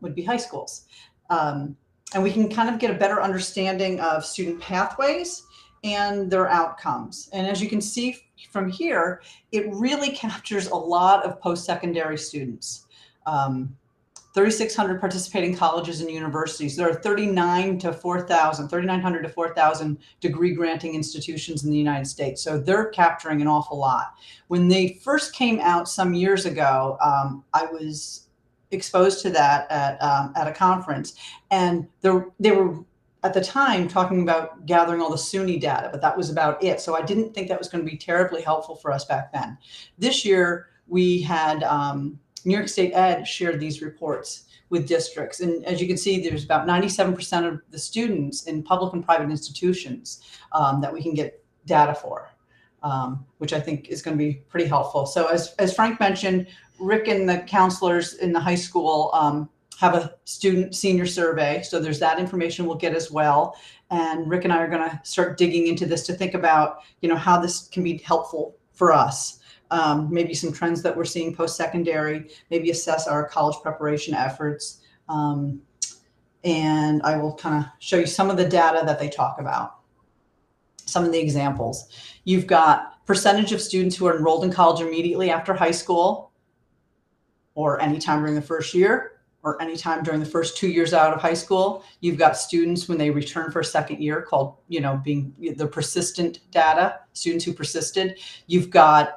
would be high schools. And we can kind of get a better understanding of student pathways and their outcomes. And as you can see from here, it really captures a lot of post-secondary students. 3,600 participating colleges and universities. There are 3,900 to 4,000 degree granting institutions in the United States. So they're capturing an awful lot. When they first came out some years ago, I was exposed to that at a conference, and they were at the time talking about gathering all the SUNY data, but that was about it. So I didn't think that was going to be terribly helpful for us back then. This year we had New York State Ed shared these reports with districts, and as you can see, there's about 97% of the students in public and private institutions that we can get data for, which I think is going to be pretty helpful. So as Frank mentioned, Rick and the counselors in the high school have a student senior survey. So there's that information we'll get as well. And Rick and I are going to start digging into this to think about, how this can be helpful for us. Maybe some trends that we're seeing post-secondary, maybe assess our college preparation efforts. And I will kind of show you some of the data that they talk about, some of the examples. You've got percentage of students who are enrolled in college immediately after high school, or anytime during the first year, or anytime during the first 2 years out of high school. You've got students when they return for a second year, called, being the persistent data, students who persisted. You've got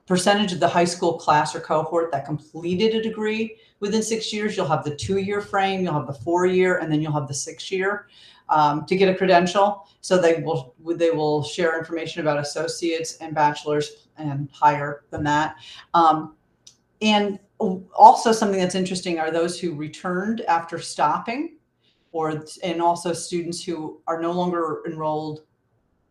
percentage of the high school class or cohort that completed a degree within 6 years. You'll have the 2-year frame, you'll have the 4-year, and then you'll have the 6-year to get a credential. So they will share information about associates and bachelors and higher than that. And also something that's interesting are those who returned after stopping, and also students who are no longer enrolled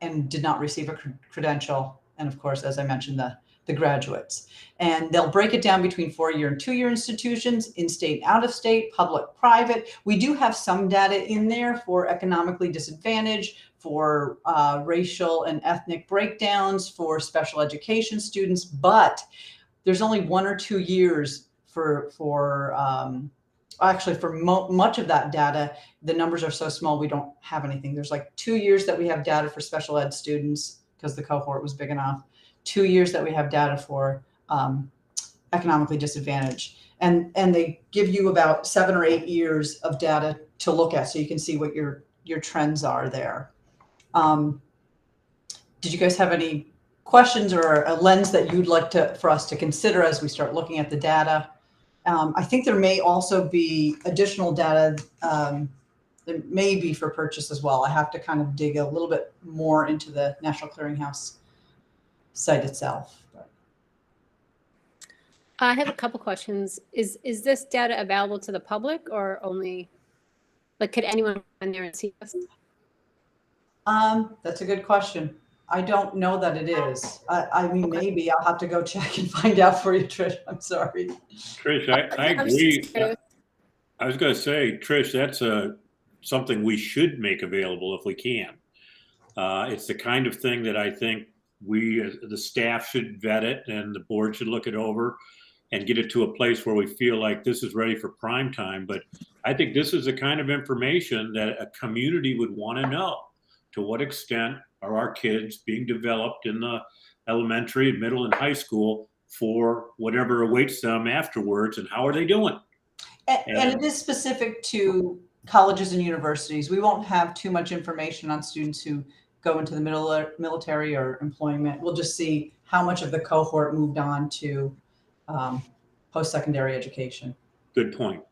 and did not receive a credential. And of course, as I mentioned, the graduates. And they'll break it down between 4-year and 2-year institutions, in-state, out-of-state, public, private. We do have some data in there for economically disadvantaged, for racial and ethnic breakdowns, for special education students, but there's only 1 or 2 years for much of that data. The numbers are so small, we don't have anything. There's like 2 years that we have data for special ed students because the cohort was big enough. 2 years that we have data for economically disadvantaged. And they give you about 7 or 8 years of data to look at so you can see what your trends are there. Did you guys have any questions or a lens that you'd like for us to consider as we start looking at the data? I think there may also be additional data that may be for purchase as well. I have to kind of dig a little bit more into the National Clearinghouse site itself. I have a couple questions. Is this data available to the public or only, could anyone go in there and see this? That's a good question. I don't know that it is. I mean, okay. Maybe I'll have to go check and find out for you, Trish. I'm sorry. Trish, I agree. I was going to say, Trish, that's something we should make available if we can. It's the kind of thing that I think the staff should vet it, and the board should look it over and get it to a place where we feel like this is ready for prime time. But I think this is the kind of information that a community would want to know. To what extent are our kids being developed in the elementary, middle, and high school for whatever awaits them afterwards, and how are they doing? And it is specific to colleges and universities. We won't have too much information on students who go into the military or employment. We'll just see how much of the cohort moved on to post-secondary education. Good point.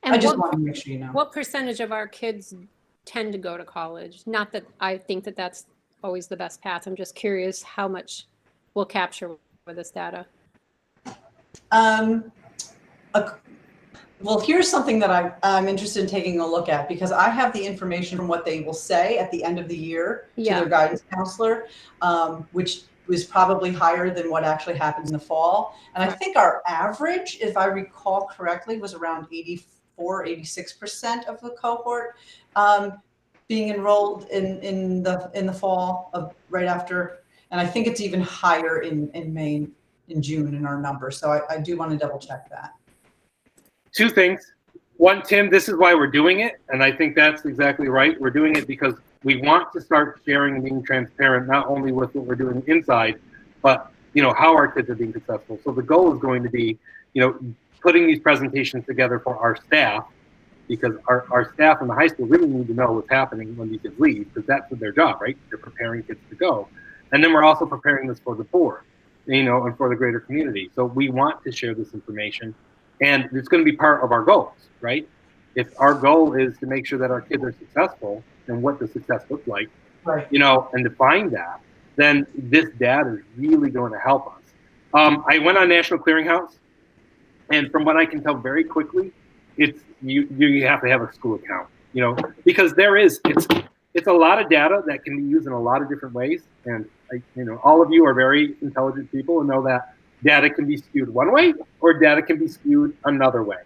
And I just what, want to make sure you know. what percentage of our kids tend to go to college? Not that I think that that's always the best path. I'm just curious how much we'll capture with this data. Well, here's something that I'm interested in taking a look at, because I have the information from what they will say at the end of the year to Yeah. their guidance counselor, which was probably higher than what actually happens in the fall. And I think our average, if I recall correctly, was around 84, 86% of the cohort being enrolled in the fall of right after. And I think it's even higher in May, in June in our numbers. So I do want to double check that. Two things. One, Tim, this is why we're doing it, and I think that's exactly right. We're doing it because we want to start sharing and being transparent, not only with what we're doing inside, but how our kids are being successful. So the goal is going to be, putting these presentations together for our staff, because our staff in the high school really need to know what's happening when these kids leave, because that's their job, right? They're preparing kids to go. And then we're also preparing this for the board, and for the greater community. So we want to share this information. And it's going to be part of our goals, right? If our goal is to make sure that our kids are successful, and what does success look like, Right. and define that, then this data is really going to help us. I went on National Clearinghouse, and from what I can tell very quickly, it's you have to have a school account, because it's a lot of data that can be used in a lot of different ways. And all of you are very intelligent people and know that data can be skewed one way or data can be skewed another way.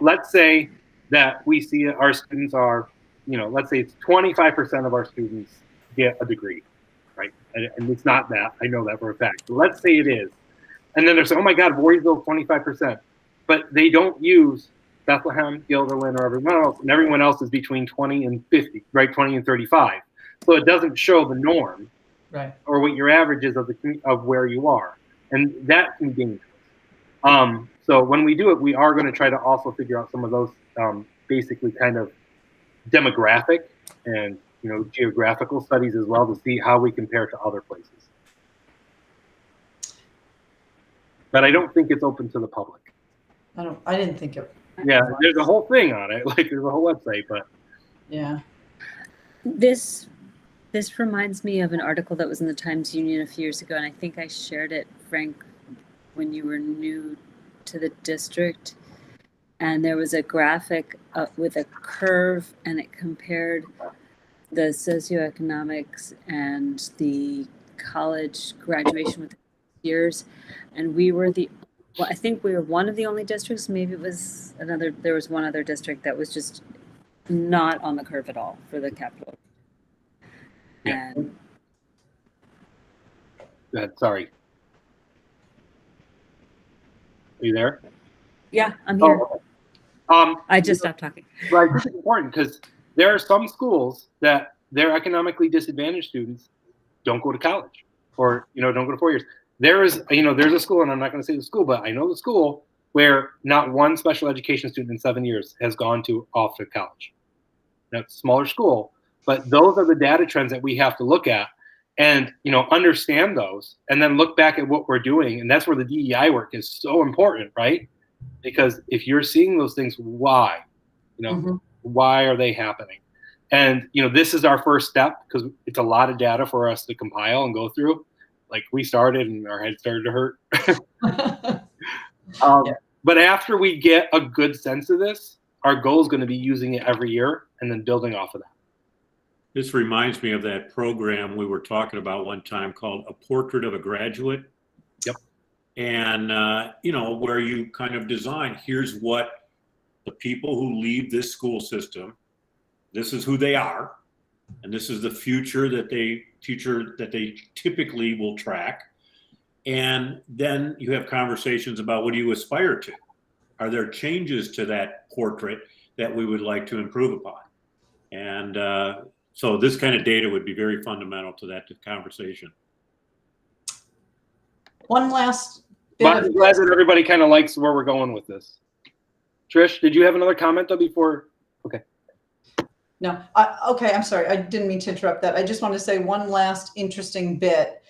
Let's say that we see our students are, let's say it's 25% of our students get a degree, right? And it's not that, I know that for a fact, but let's say it is. And then there's, oh my God, Voorheesville 25%, but they don't use Bethlehem, Guilderland, or everyone else, and everyone else is between 20 and 50, right? 20 and 35. So it doesn't show the norm, Right. or what your average is of where you are. And that can be dangerous. So when we do it, we are going to try to also figure out some of those basically kind of demographic and geographical studies as well, to see how we compare to other places. But I don't think it's open to the public. I didn't think it. Yeah, there's a whole thing on it. Like there's a whole website, but Yeah. This reminds me of an article that was in the Times Union a few years ago, and I think I shared it, Frank, when you were new to the district. And there was a graphic with a curve, and it compared the socioeconomics and the college graduation with years. And I think we were one of the only districts, maybe it was there was one other district that was just not on the curve at all for the capital. Yeah. And go ahead, sorry. Are you there? yeah, I'm here. Oh, I just stopped talking. right. This is important because there are some schools that their economically disadvantaged students don't go to college, or don't go to 4 years. There's a school, and I'm not going to say the school, but I know the school where not one special education student in 7 years has gone off to college. That's a smaller school, but those are the data trends that we have to look at and understand those, and then look back at what we're doing. And that's where the DEI work is so important, right? Because if you're seeing those things, why? Why are they happening? And this is our first step, because it's a lot of data for us to compile and go through. Like we started and our head started to hurt. But after we get a good sense of this, our goal is going to be using it every year and then building off of that. This reminds me of that program we were talking about one time called A Portrait of a Graduate. Yep. And, where you kind of design, here's what the people who leave this school system, this is who they are, and this is the future that they typically will track. And then you have conversations about, what do you aspire to? Are there changes to that portrait that we would like to improve upon? And so this kind of data would be very fundamental to that conversation. One last bit But of I'm glad that everybody kind of likes where we're going with this. Trish, did you have another comment though before? Okay. No, okay, I'm sorry. I didn't mean to interrupt that. I just want to say one last interesting bit,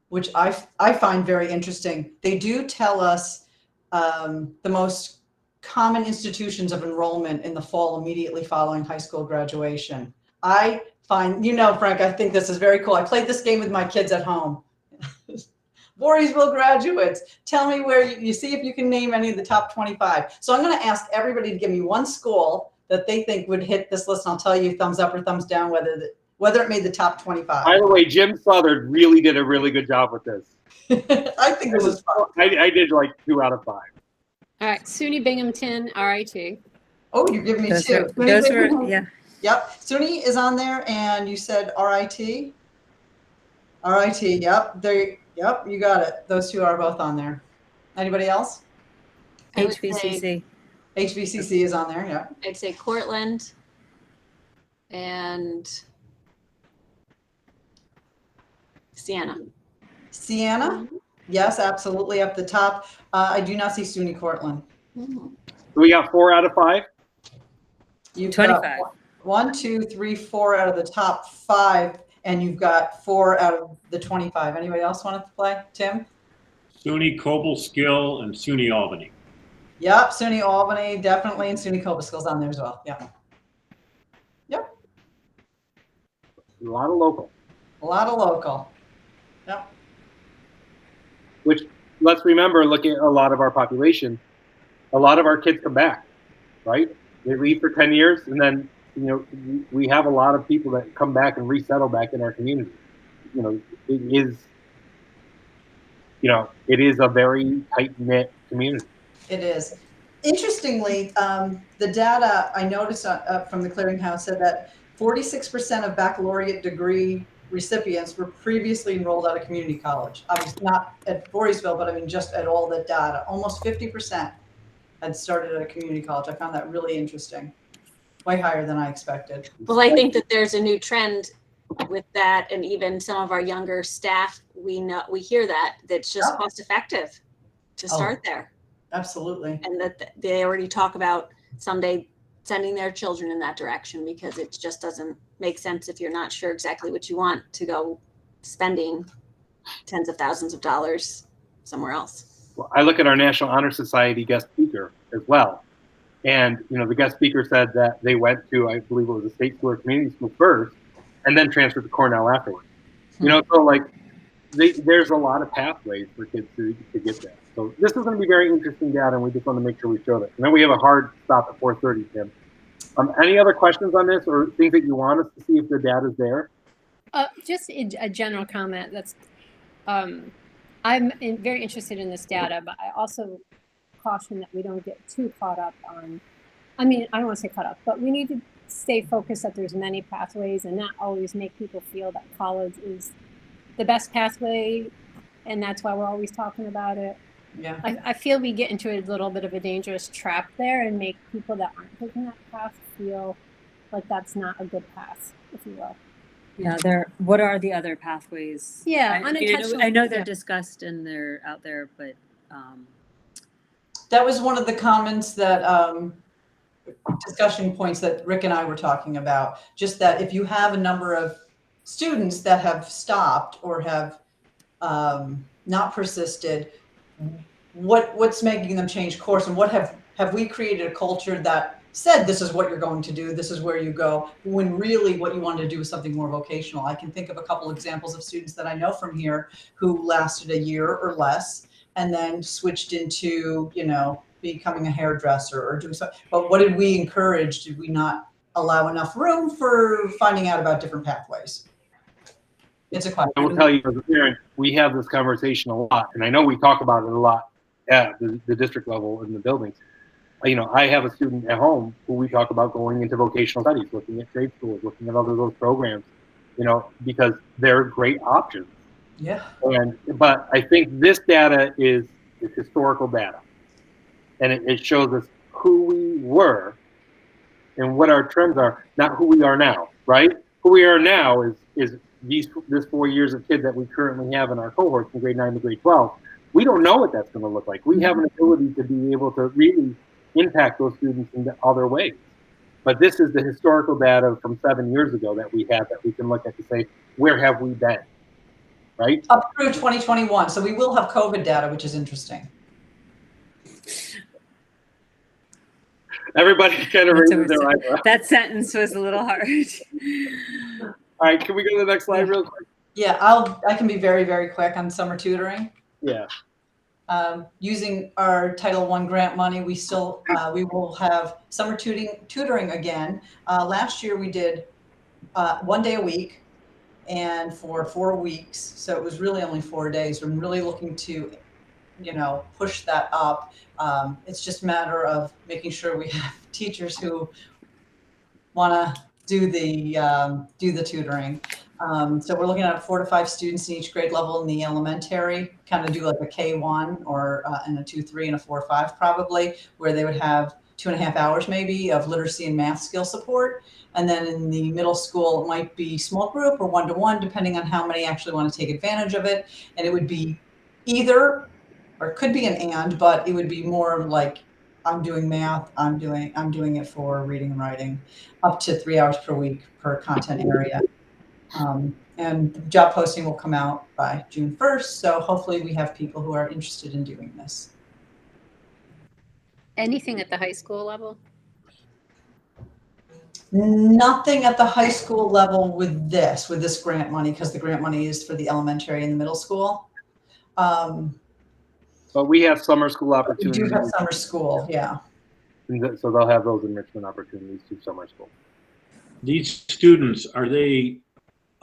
which I find very interesting. They do tell us the most common institutions of enrollment in the fall immediately following high school graduation. I find, Frank, I think this is very cool. I played this game with my kids at home. Voorheesville graduates, tell me where you see if you can name any of the top 25. So I'm going to ask everybody to give me one school that they think would hit this list, and I'll tell you thumbs up or thumbs down whether it made the top 25. By the way, Jim Southard really did a really good job with this. I think this is fun. I did like 2 out of 5. All right, SUNY Binghamton, RIT. Oh, you're giving me Those two. were, yeah. Yep. SUNY is on there, and you said RIT. RIT. Yep. Yep. You got it. Those two are both on there. Anybody else? I would HVCC. HVCC is on there. Yeah. I'd say Cortland and Sienna. Sienna. Yes, absolutely up the top. I do not see SUNY Cortland. Mhm. We got 4 out of 5. You've 25. got 1, 2, 3, 4 out of the top 5, and you've got 4 out of the 25. Anybody else want to play? Tim? SUNY Cobleskill and SUNY Albany. Yep, SUNY Albany, definitely, and SUNY Cobleskill's on there as well. Yeah. Yep. A lot of local. A lot of local. Yep. Which, let's remember, looking at a lot of our population, a lot of our kids come back, right? They leave for 10 years, and then, we have a lot of people that come back and resettle back in our community. It is a very tight-knit community. It is. Interestingly, the data I noticed from the Clearinghouse said that 46% of baccalaureate degree recipients were previously enrolled at a community college. Obviously not at Voorheesville, but I mean just at all the data. Almost 50% had started at a community college. I found that really interesting. Way higher than I expected. Well, I think that there's a new trend with that, and even some of our younger staff, we hear that's just cost effective to start there. Absolutely. And that they already talk about someday sending their children in that direction, because it just doesn't make sense if you're not sure exactly what you want to go spending tens of thousands of dollars somewhere else. Well, I look at our National Honor Society guest speaker as well. And, the guest speaker said that they went to, I believe it was a state school or community school first, and then transferred to Cornell afterwards. So there's a lot of pathways for kids to get there. So this is going to be very interesting data, and we just want to make sure we show that. And then we have a hard stop at 4:30, Tim. Any other questions on this, or things that you want us to see if the data's there? Just a general comment. I'm very interested in this data, but I also caution that we don't get too caught up on. I don't want to say caught up, but we need to stay focused that there's many pathways, and not always make people feel that college is the best pathway, and that's why we're always talking about it. Yeah. I feel we get into a little bit of a dangerous trap there and make people that aren't taking that path feel like that's not a good path, if you will. Yeah, what are the other pathways? Yeah, I know they're discussed and they're out there, but That was one of the comments that discussion points that Rick and I were talking about. Just that if you have a number of students that have stopped or have not persisted, what's making them change course, and what have we created a culture that said this is what you're going to do, this is where you go, when really what you wanted to do is something more vocational. I can think of a couple examples of students that I know from here who lasted a year or less and then switched into, becoming a hairdresser or doing something. But what did we encourage? Did we not allow enough room for finding out about different pathways? It's a question. I will tell you, as a parent, we have this conversation a lot, and I know we talk about it a lot at the district level in the buildings. I have a student at home who we talk about going into vocational studies, looking at trade schools, looking at other those programs, because they're great options. Yeah. But I think this data is historical data, and it shows us who we were and what our trends are, not who we are now, right? Who we are now is this 4 years of kids that we currently have in our cohorts from grade 9 to grade 12. We don't know what that's going to look like. We have an ability to be able to really impact those students in other ways. But this is the historical data from 7 years ago that we have that we can look at to say, where have we been, right? Up through 2021. So we will have COVID data, which is interesting. Everybody kind of raises their eyebrow. That sentence was a little hard. All right, can we go to the next slide real quick? Yeah, I can be very, very quick on summer tutoring. Yeah. Using our Title I grant money, we will have summer tutoring again. Last year we did 1 day a week and for 4 weeks. So it was really only 4 days. I'm really looking to, push that up. It's just a matter of making sure we have teachers who want to do the tutoring. So we're looking at 4 to 5 students in each grade level in the elementary, kind of do like a K1 or and a 2-3 and a 4-5 probably, where they would have 2.5 hours maybe of literacy and math skill support. And then in the middle school, it might be small group or 1-to-1, depending on how many actually want to take advantage of it. And it would be either, or it could be an and, but it would be more like I'm doing math, I'm doing it for reading and writing, up to 3 hours per week per content area. And the job posting will come out by June 1st. So hopefully we have people who are interested in doing this. Anything at the high school level? Nothing at the high school level with this grant money, because the grant money is for the elementary and the middle school. But we have summer school We opportunities. do have summer school, yeah. So they'll have those enrichment opportunities through summer school. These students, are they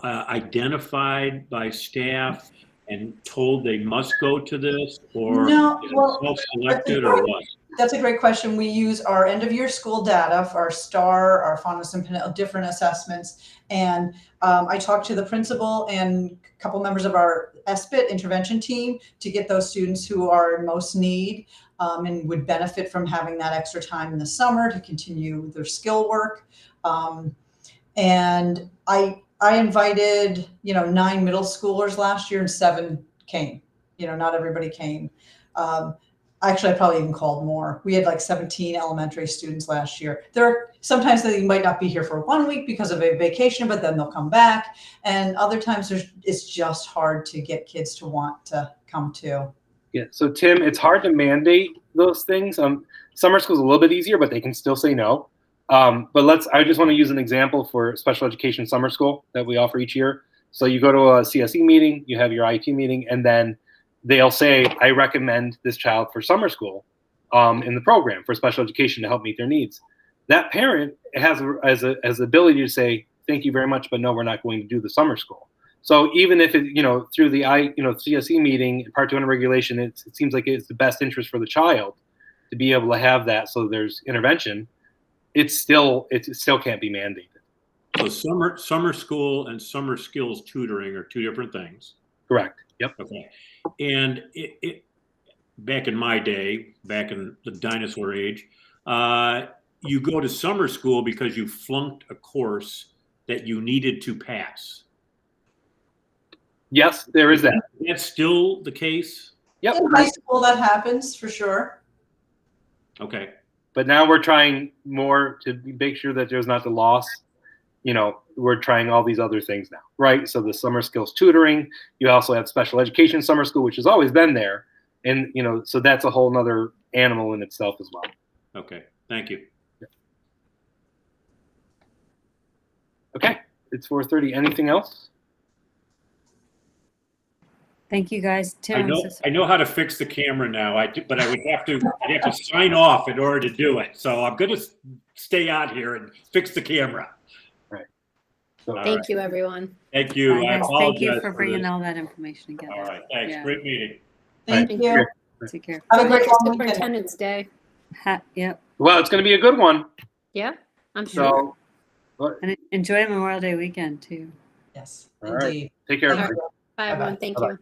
identified by staff and told they must go to this, or No, well, self-selected, or what? That's a great question. We use our end of year school data for our STAR, our fondness and different assessments. And I talked to the principal and a couple members of our SBIT intervention team to get those students who are in most need and would benefit from having that extra time in the summer to continue their skill work. And I invited, 9 middle schoolers last year and 7 came. Not everybody came. Actually, I probably even called more. We had like 17 elementary students last year. Sometimes they might not be here for 1 week because of a vacation, but then they'll come back. And other times it's just hard to get kids to want to come too. Yeah. So Tim, it's hard to mandate those things. Summer school is a little bit easier, but they can still say no. But I just want to use an example for special education summer school that we offer each year. So you go to a CSE meeting, you have your IT meeting, and then they'll say, I recommend this child for summer school in the program for special education to help meet their needs. That parent has the ability to say, thank you very much, but no, we're not going to do the summer school. So even if it, through the CSE meeting, Part 200 regulation, it seems like it's the best interest for the child to be able to have that. So there's intervention. It still can't be mandated. So summer school and summer skills tutoring are 2 different things. Correct. Yep. Okay. And back in my day, back in the dinosaur age, you go to summer school because you flunked a course that you needed to pass. Yes, there is that. That's still the case? Yep. In high school, that happens for sure. Okay. But now we're trying more to make sure that there's not the loss. We're trying all these other things now, right? So the summer skills tutoring, you also have special education summer school, which has always been there. And, so that's a whole nother animal in itself as well. Okay. Thank you. Okay. It's 4:30. Anything else? Thank you, guys. Tim, I know how to fix the camera now. But I'd have to sign off in order to do it. So I'm going to stay out here and fix the camera. Right. So, Thank you, everyone. Thank you. Bye, I guys. apologize Thank you for this. bringing all that information together. All right. Thanks. Yeah. Great meeting. Thank you. Take care. Have a great Happy long weekend. Superintendent's Day. Yep. well, it's going to be a good one. Yeah, I'm sure. So, And enjoy Memorial Day weekend too. Yes, All right. indeed. take care. Thank you. Bye, everyone. Thank you.